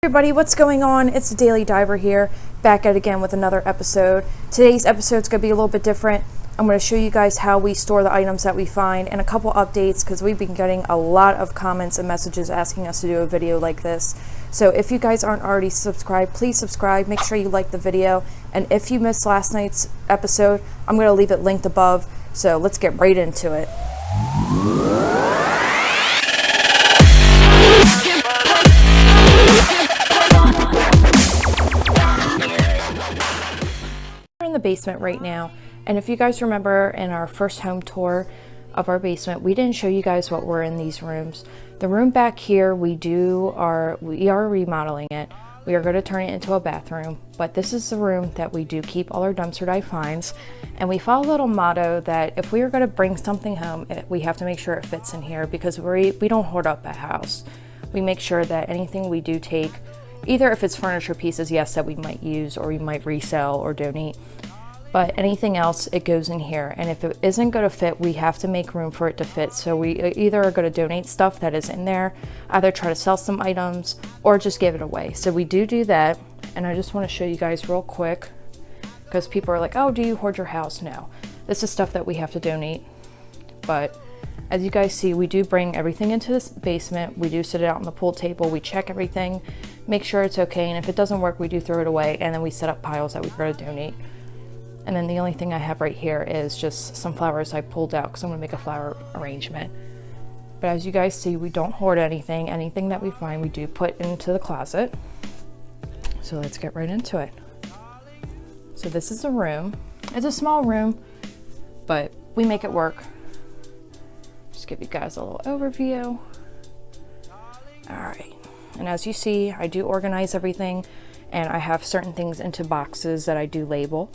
Everybody, what's going on? It's the Daily Diver here, back at it again with another episode. Today's episode is going to be a little bit different. I'm going to show you guys how we store the items that we find and a couple updates because we've been getting a lot of comments and messages asking us to do a video like this. So if you guys aren't already subscribed, please subscribe. Make sure you like the video. And if you missed last night's episode, I'm going to leave it linked above. So let's get right into it. We're in the basement right now, and if you guys remember in our first home tour of our basement, we didn't show you guys what were in these rooms. The room back here, we are remodeling it. We are going to turn it into a bathroom, but this is the room that we do keep all our dumpster dive finds. And we follow a little motto that if we are going to bring something home, we have to make sure it fits in here because we don't hoard up a house. We make sure that anything we do take, either if it's furniture pieces, yes, that we might use or we might resell or donate, but anything else, it goes in here. And if it isn't going to fit, we have to make room for it to fit. So we either are going to donate stuff that is in there, either try to sell some items or just give it away. So we do that. And I just want to show you guys real quick because people are like, oh, do you hoard your house? No, this is stuff that we have to donate. But as you guys see, we do bring everything into this basement. We do sit it out on the pool table. We check everything, make sure it's okay. And if it doesn't work, we do throw it away. And then we set up piles that we're going to donate. And then the only thing I have right here is just some flowers I pulled out because I'm going to make a flower arrangement. But as you guys see, we don't hoard anything. Anything that we find, we do put into the closet. So let's get right into it. So this is a room. It's a small room, but we make it work. Just give you guys a little overview. All right. And as you see, I do organize everything and I have certain things into boxes that I do label.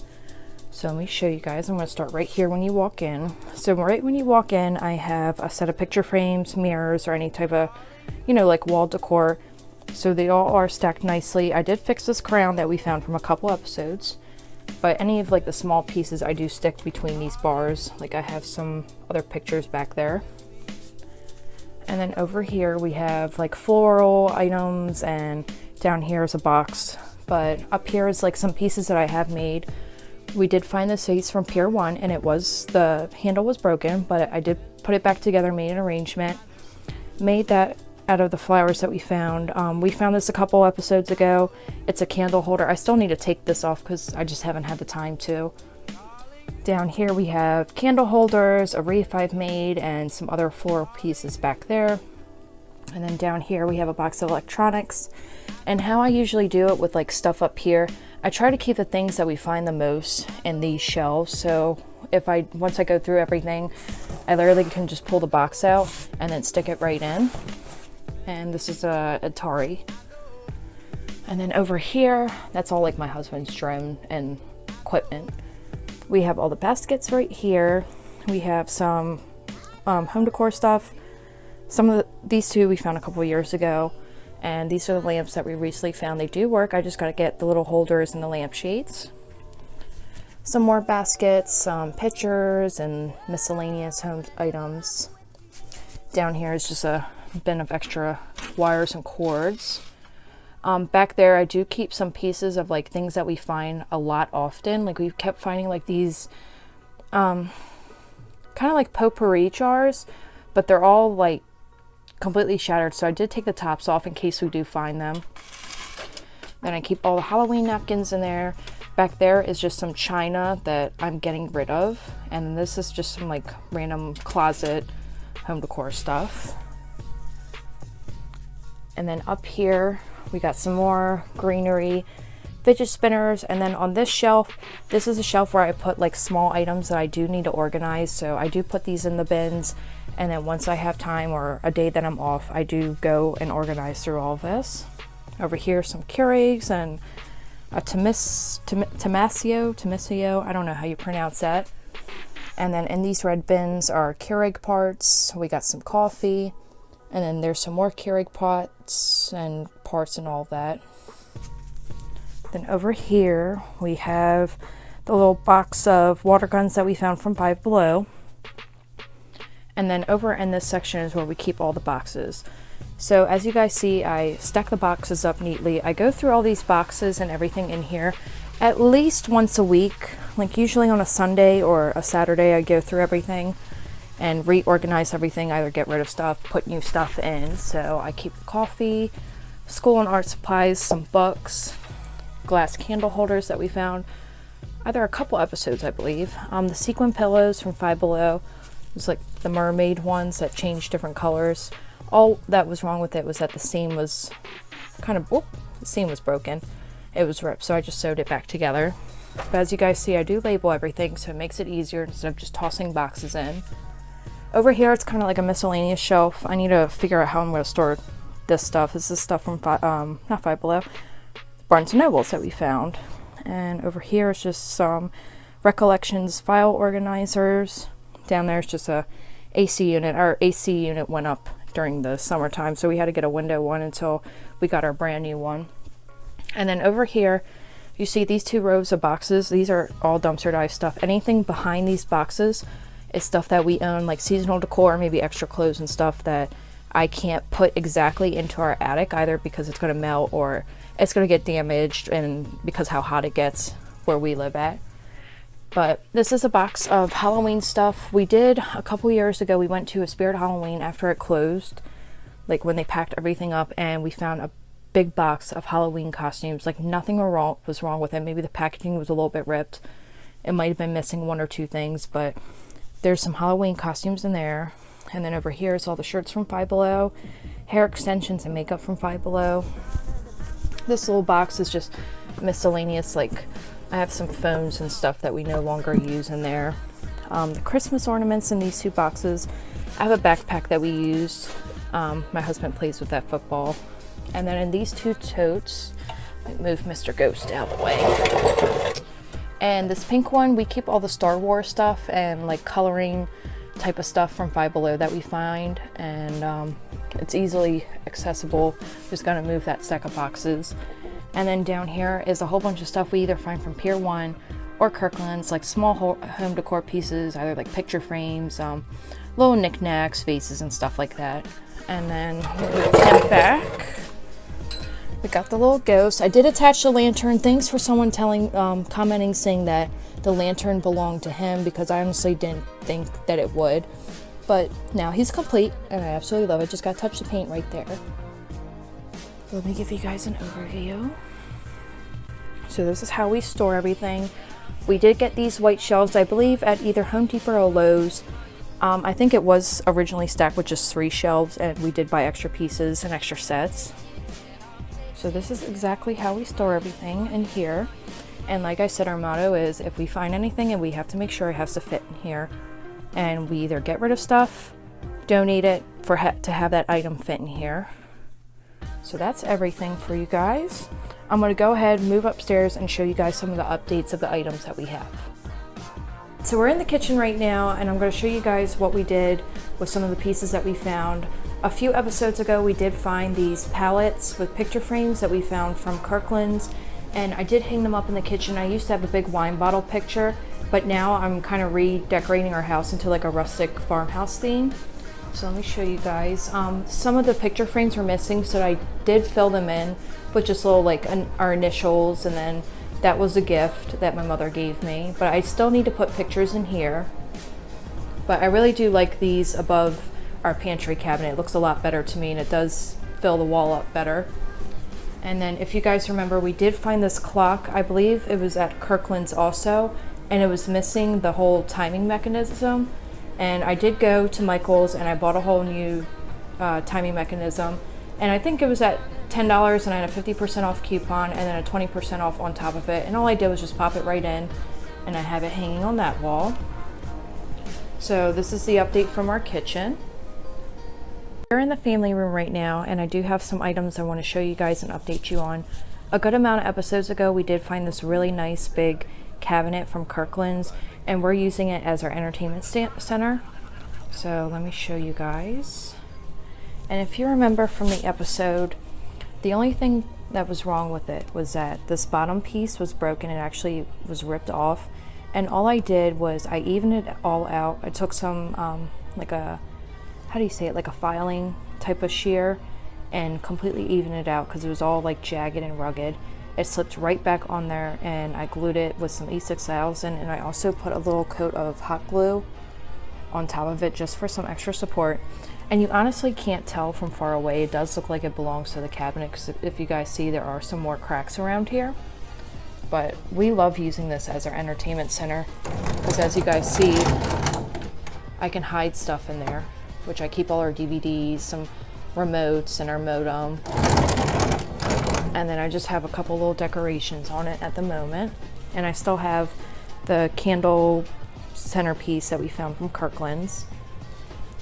So let me show you guys. I'm going to start right here when you walk in. So right when you walk in, I have a set of picture frames, mirrors, or any type of, like wall decor. So they all are stacked nicely. I did fix this crown that we found from a couple episodes, but any of like the small pieces I do stick between these bars. Like I have some other pictures back there. And then over here we have like floral items, and down here is a box. But up here is like some pieces that I have made. We did find this vase from Pier 1 and the handle was broken, but I did put it back together, made an arrangement, made that out of the flowers that we found. We found this a couple episodes ago. It's a candle holder. I still need to take this off because I just haven't had the time to. Down here we have candle holders, a wreath I've made, and some other floral pieces back there. And then down here we have a box of electronics. And how I usually do it with like stuff up here, I try to keep the things that we find the most in these shelves. So once I go through everything, I literally can just pull the box out and then stick it right in. And this is a Atari. And then over here, that's all like my husband's drone and equipment. We have all the baskets right here. We have some home decor stuff. These two we found a couple years ago. And these are the lamps that we recently found. They do work. I just got to get the little holders and the lampshades. Some more baskets, some pictures, and miscellaneous home items. Down here is just a bin of extra wires and cords. Back there, I do keep some pieces of like things that we find a lot often. Like we've kept finding like these kind of like potpourri jars, but they're all like completely shattered, so I did take the tops off in case we do find them. Then I keep all the Halloween napkins in there. Back there is just some china that I'm getting rid of, and this is just some like random closet home decor stuff. And then up here we got some more greenery, fidget spinners, and then on this shelf, this is a shelf where I put like small items that I do need to organize. So I do put these in the bins, and then once I have time or a day that I'm off, I do go and organize through all of this. Over here, some Keurigs and a Tomasio, I don't know how you pronounce that. And then in these red bins are Keurig parts. We got some coffee, and then there's some more Keurig pots and parts and all that. Then over here we have the little box of water guns that we found from Five Below. And then over in this section is where we keep all the boxes. So as you guys see, I stack the boxes up neatly. I go through all these boxes and everything in here at least once a week, like usually on a Sunday or a Saturday. I go through everything and reorganize everything, either get rid of stuff, put new stuff in. So I keep the coffee, school and art supplies, some books, glass candle holders that we found either a couple episodes, I believe. The sequin pillows from Five Below. It was like the mermaid ones that changed different colors. All that was wrong with it was that the seam was the seam was broken. It was ripped, so I just sewed it back together. But as you guys see, I do label everything, so it makes it easier instead of just tossing boxes in. Over here, it's kind of like a miscellaneous shelf. I need to figure out how I'm going to store this stuff. This is stuff from not Five Below, Barnes & Nobles that we found. And over here is just some Recollections file organizers. Down there is just a AC unit. Our AC unit went up during the summertime, so we had to get a window one until we got our brand new one. And then over here, you see these two rows of boxes. These are all dumpster dive stuff. Anything behind these boxes is stuff that we own, like seasonal decor, maybe extra clothes and stuff that I can't put exactly into our attic, either because it's going to melt or it's going to get damaged, and because how hot it gets where we live at. But this is a box of Halloween stuff. We did a couple years ago, we went to a Spirit Halloween after it closed, like when they packed everything up, and we found a big box of Halloween costumes. Like nothing was wrong with it. Maybe the packaging was a little bit ripped. It might have been missing one or two things, but there's some Halloween costumes in there. And then over here is all the shirts from Five Below, hair extensions and makeup from Five Below. This little box is just miscellaneous, like I have some phones and stuff that we no longer use in there. The Christmas ornaments in these two boxes. I have a backpack that we used. My husband plays with that football. And then in these two totes, I move Mr. Ghost out of the way. And this pink one, we keep all the Star Wars stuff and like coloring type of stuff from Five Below that we find. And it's easily accessible. Just gotta move that stack of boxes. And then down here is a whole bunch of stuff we either find from Pier 1 or Kirkland's, like small home decor pieces, either like picture frames, little knickknacks, vases and stuff like that. And then move him back. We got the little ghost. I did attach the lantern. Thanks for someone commenting, saying that the lantern belonged to him, because I honestly didn't think that it would. But now he's complete and I absolutely love it. Just gotta touch the paint right there. Let me give you guys an overview. So this is how we store everything. We did get these white shelves, I believe, at either Home Depot or Lowe's. I think it was originally stacked with just 3 shelves, and we did buy extra pieces and extra sets. So this is exactly how we store everything in here. And like I said, our motto is if we find anything and we have to make sure it has to fit in here, and we either get rid of stuff, donate it to have that item fit in here. So that's everything for you guys. I'm going to go ahead, move upstairs, and show you guys some of the updates of the items that we have. So we're in the kitchen right now, and I'm going to show you guys what we did with some of the pieces that we found. A few episodes ago, we did find these palettes with picture frames that we found from Kirkland's, and I did hang them up in the kitchen. I used to have a big wine bottle picture, but now I'm kind of redecorating our house into like a rustic farmhouse theme. So let me show you guys. Some of the picture frames were missing, so I did fill them in with just little like our initials, and then that was a gift that my mother gave me. But I still need to put pictures in here. But I really do like these above our pantry cabinet. It looks a lot better to me, and it does fill the wall up better. And then if you guys remember, we did find this clock. I believe it was at Kirkland's also, and it was missing the whole timing mechanism. And I did go to Michael's and I bought a whole new timing mechanism, and I think it was at $10, and I had a 50% off coupon and then a 20% off on top of it. And all I did was just pop it right in, and I have it hanging on that wall. So this is the update from our kitchen. We're in the family room right now, and I do have some items I want to show you guys and update you on. A good amount of episodes ago, we did find this really nice big cabinet from Kirkland's, and we're using it as our entertainment center. So let me show you guys. And if you remember from the episode, the only thing that was wrong with it was that this bottom piece was broken. It actually was ripped off, and all I did was I evened it all out. I took some like a, how do you say it, like a filing type of shear, and completely even it out because it was all like jagged and rugged. It slipped right back on there, and I glued it with some E6000, and I also put a little coat of hot glue on top of it just for some extra support. And you honestly can't tell from far away. It does look like it belongs to the cabinet because if you guys see, there are some more cracks around here. But we love using this as our entertainment center because, as you guys see, I can hide stuff in there, which I keep all our DVDs, some remotes, and our modem. And then I just have a couple little decorations on it at the moment. And I still have the candle centerpiece that we found from Kirkland's.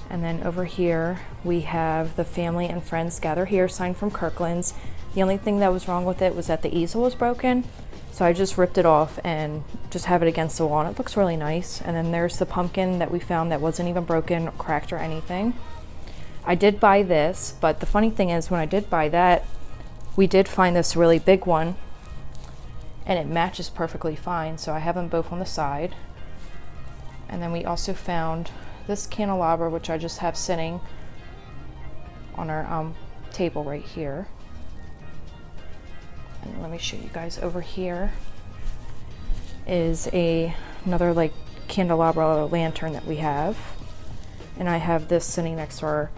And then over here we have the family and friends gather here sign from Kirkland's. The only thing that was wrong with it was that the easel was broken. So I just ripped it off and just have it against the wall, and it looks really nice. And then there's the pumpkin that we found that wasn't even broken or cracked or anything. I did buy this, but the funny thing is when I did buy that, we did find this really big one and it matches perfectly fine. So I have them both on the side. And then we also found this candelabra, which I just have sitting on our table right here. And let me show you guys over here is another like candelabra lantern that we have. And I have this sitting next to our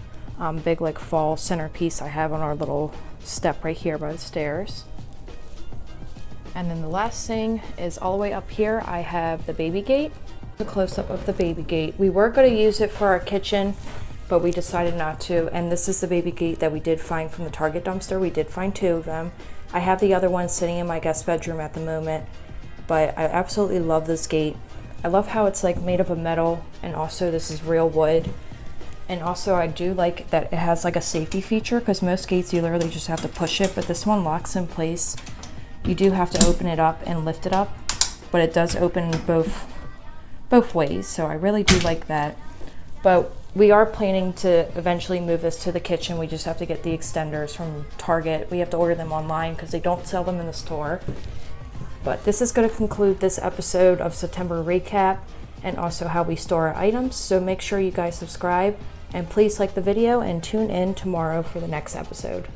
big like fall centerpiece I have on our little step right here by the stairs. And then the last thing is all the way up here, I have the baby gate. A close-up of the baby gate. We were going to use it for our kitchen, but we decided not to. And this is the baby gate that we did find from the Target dumpster. We did find 2 of them. I have the other one sitting in my guest bedroom at the moment, but I absolutely love this gate. I love how it's like made of a metal, and also this is real wood. And also I do like that it has like a safety feature, because most gates you literally just have to push it, but this one locks in place. You do have to open it up and lift it up, but it does open both ways, so I really do like that. But we are planning to eventually move this to the kitchen. We just have to get the extenders from Target. We have to order them online because they don't sell them in the store. But this is going to conclude this episode of September recap and also how we store our items. So make sure you guys subscribe and please like the video and tune in tomorrow for the next episode.